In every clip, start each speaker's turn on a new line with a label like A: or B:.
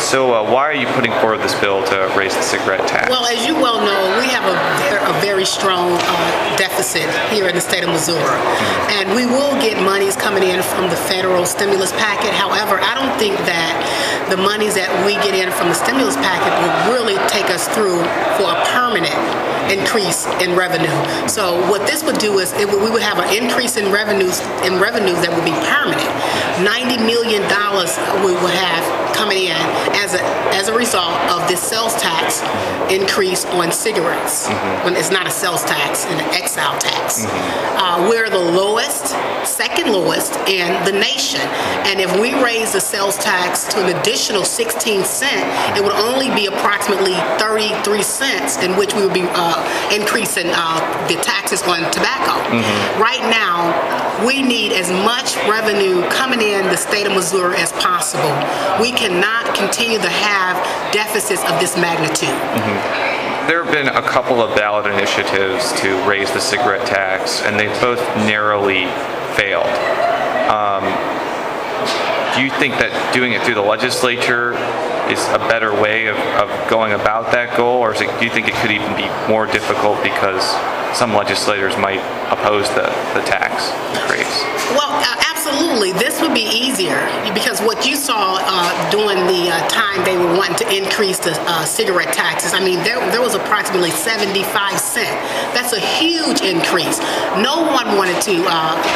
A: So why are you putting forward this bill to raise the cigarette tax?
B: Well, as you well know, we have a very strong deficit here in the state of Missouri. And we will get monies coming in from the federal stimulus packet. However, I don't think that the monies that we get in from the stimulus packet will really take us through for a permanent increase in revenue. So what this would do is we would have an increase in revenues that would be permanent. $90 million we would have coming in as a result of this sales tax increase on cigarettes. When it's not a sales tax, an excise tax. We're the lowest, second lowest in the nation. And if we raise the sales tax to an additional 16 cents, it would only be approximately 33 cents in which we would be increasing the taxes on tobacco. Right now, we need as much revenue coming in the state of Missouri as possible. We cannot continue to have deficits of this magnitude.
A: There have been a couple of ballot initiatives to raise the cigarette tax, and they both narrowly failed. Do you think that doing it through the legislature is a better way of going about that goal, or do you think it could even be more difficult because some legislators might oppose the tax increase?
B: Well, absolutely. This would be easier because what you saw during the time they were wanting to increase the cigarette taxes, I mean, there was approximately 75 cents. That's a huge increase. No one wanted to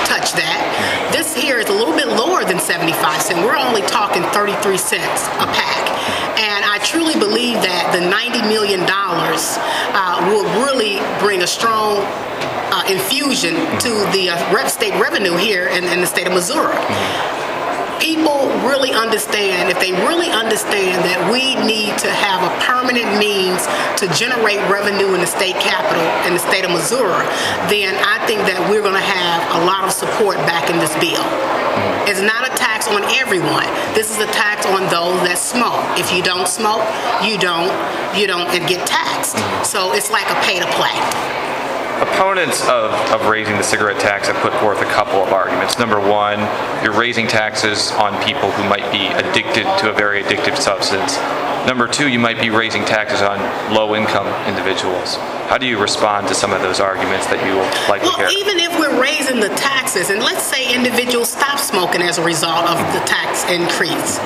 B: touch that. This here is a little bit lower than 75 cents. We're only talking 33 cents a pack. And I truly believe that the $90 million will really bring a strong infusion to the state revenue here in the state of Missouri. People really understand, if they really understand that we need to have a permanent means to generate revenue in the state capital, in the state of Missouri, then I think that we're going to have a lot of support back in this bill. It's not a tax on everyone. This is a tax on those that smoke. If you don't smoke, you don't get taxed. So it's like a pay to play.
A: Opponents of raising the cigarette tax have put forth a couple of arguments. Number one, you're raising taxes on people who might be addicted to a very addictive substance. Number two, you might be raising taxes on low-income individuals. How do you respond to some of those arguments that you will likely hear?
B: Well, even if we're raising the taxes, and let's say individuals stop smoking as a result of the tax increase,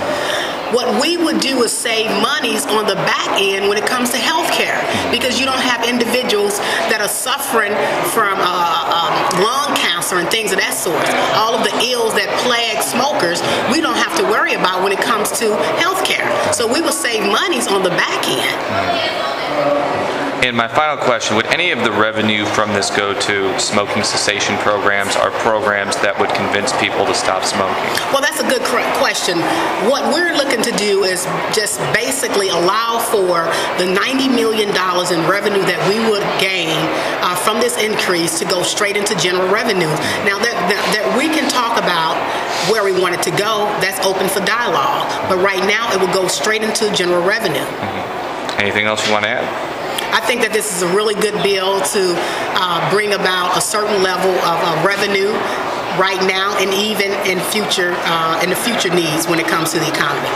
B: what we would do is save monies on the back end when it comes to health care, because you don't have individuals that are suffering from lung cancer and things of that sort. All of the ills that plague smokers, we don't have to worry about when it comes to health care. So we will save monies on the back end.
A: And my final question, would any of the revenue from this go to smoking cessation programs or programs that would convince people to stop smoking?
B: Well, that's a good question. What we're looking to do is just basically allow for the $90 million in revenue that we would gain from this increase to go straight into general revenue. Now, that we can talk about where we want it to go, that's open for dialogue. But right now, it will go straight into general revenue.
A: Anything else you want to add?
B: I think that this is a really good bill to bring about a certain level of revenue right now and even in the future needs when it comes to the economy.